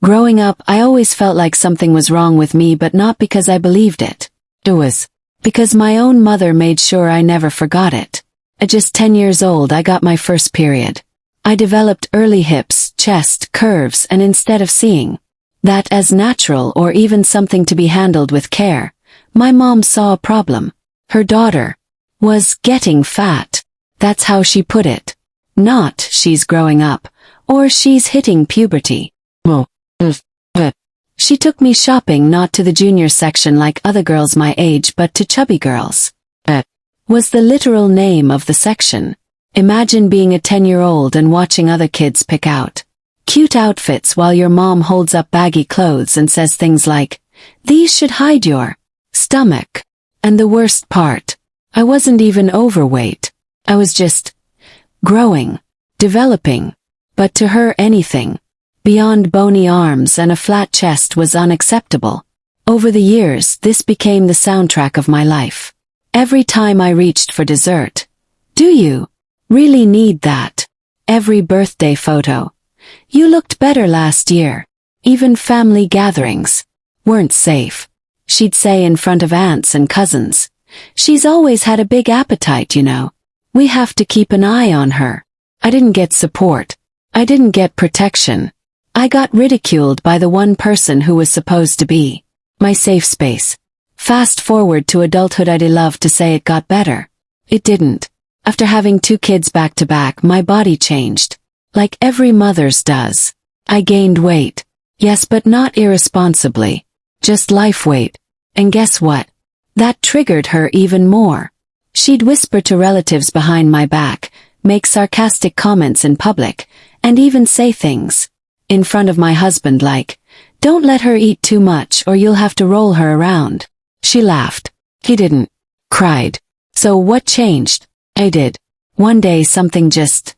Growing up, I always felt like something was wrong with me, but not because I believed it. It was because my own mother made sure I never forgot it. At just 10 years old, I got my first period. I developed early hips, chest, curves, and instead of seeing that as natural or even something to be handled with care, my mom saw a problem. Her daughter was getting fat. That's how she put it. Not, she's growing up, or she's hitting puberty. She took me shopping not to the junior section like other girls my age but to chubby girls. Was the literal name of the section. Imagine being a 10-year-old and watching other kids pick out cute outfits while your mom holds up baggy clothes and says things like, "These should hide your stomach." And the worst part, I wasn't even overweight. I was just growing, developing. But to her, anything beyond bony arms and a flat chest was unacceptable. Over the years, this became the soundtrack of my life. Every time I reached for dessert, "Do you really need that?" Every birthday photo, "You looked better last year." Even family gatherings weren't safe. She'd say in front of aunts and cousins, "She's always had a big appetite, you know. We have to keep an eye on her." I didn't get support. I didn't get protection. I got ridiculed by the one person who was supposed to be my safe space. Fast forward to adulthood, I'd love to say it got better. It didn't. After having 2 kids back to back, my body changed. Like every mother's does. I gained weight. Yes, but not irresponsibly. Just life weight. And guess what? That triggered her even more. She'd whisper to relatives behind my back, make sarcastic comments in public, and even say things in front of my husband like, "Don't let her eat too much or you'll have to roll her around." She laughed. He didn't. Cried. So what changed? I did. One day something just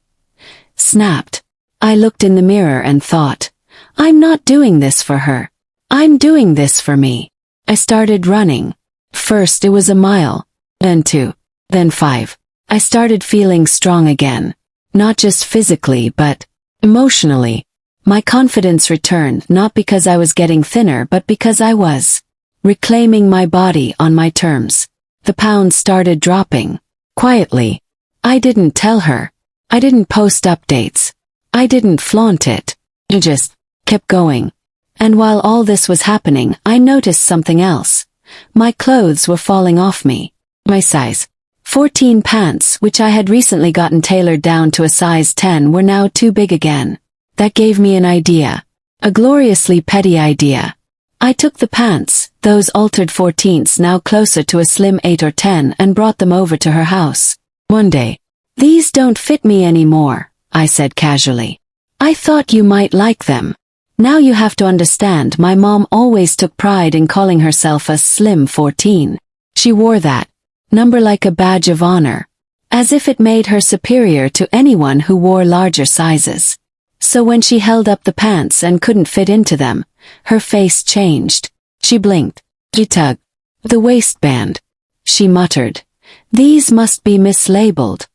snapped. I looked in the mirror and thought, I'm not doing this for her. I'm doing this for me. I started running. First it was a mile, then 2, then 5. I started feeling strong again. Not just physically but emotionally. My confidence returned not because I was getting thinner but because I was reclaiming my body on my terms. The pounds started dropping. Quietly. I didn't tell her. I didn't post updates. I didn't flaunt it. I just kept going. And while all this was happening, I noticed something else. My clothes were falling off me. My size 14 pants, which I had recently gotten tailored down to a size 10, were now too big again. That gave me an idea. A gloriously petty idea. I took the pants, those altered 14s now closer to a slim 8 or 10, and brought them over to her house. One day. "These don't fit me anymore," I said casually. "I thought you might like them." Now you have to understand, my mom always took pride in calling herself a slim 14. She wore that number like a badge of honor, as if it made her superior to anyone who wore larger sizes. So when she held up the pants and couldn't fit into them, her face changed. She blinked. She tugged the waistband. She muttered, "These must be mislabeled.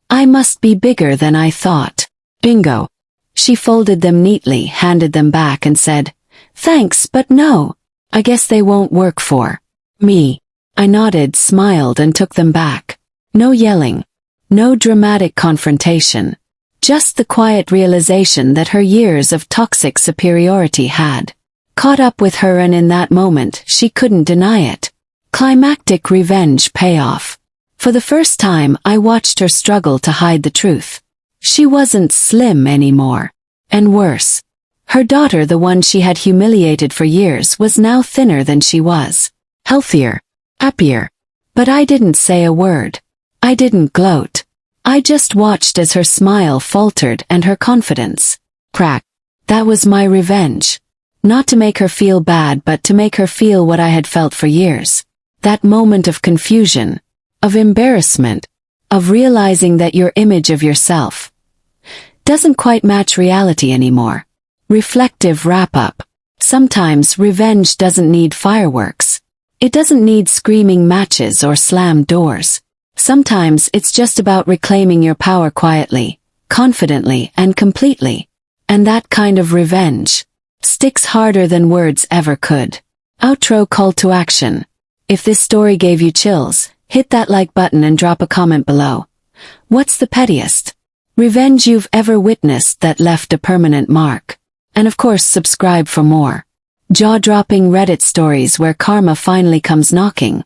I must be bigger than I thought." Bingo. She folded them neatly, handed them back and said, "Thanks, but no. I guess they won't work for me." I nodded, smiled, and took them back. No yelling. No dramatic confrontation. Just the quiet realization that her years of toxic superiority had caught up with her, and in that moment she couldn't deny it. Climactic revenge payoff. For the first time I watched her struggle to hide the truth. She wasn't slim anymore. And worse. Her daughter, the one she had humiliated for years, was now thinner than she was. Healthier. Happier. But I didn't say a word. I didn't gloat. I just watched as her smile faltered and her confidence cracked. That was my revenge. Not to make her feel bad, but to make her feel what I had felt for years. That moment of confusion, of embarrassment, of realizing that your image of yourself doesn't quite match reality anymore. Reflective wrap-up. Sometimes revenge doesn't need fireworks. It doesn't need screaming matches or slammed doors. Sometimes it's just about reclaiming your power quietly, confidently, and completely. And that kind of revenge Sticks harder than words ever could. Outro call to action. If this story gave you chills, hit that like button and drop a comment below. What's the pettiest revenge you've ever witnessed that left a permanent mark? And of course, subscribe for more jaw-dropping Reddit stories where karma finally comes knocking.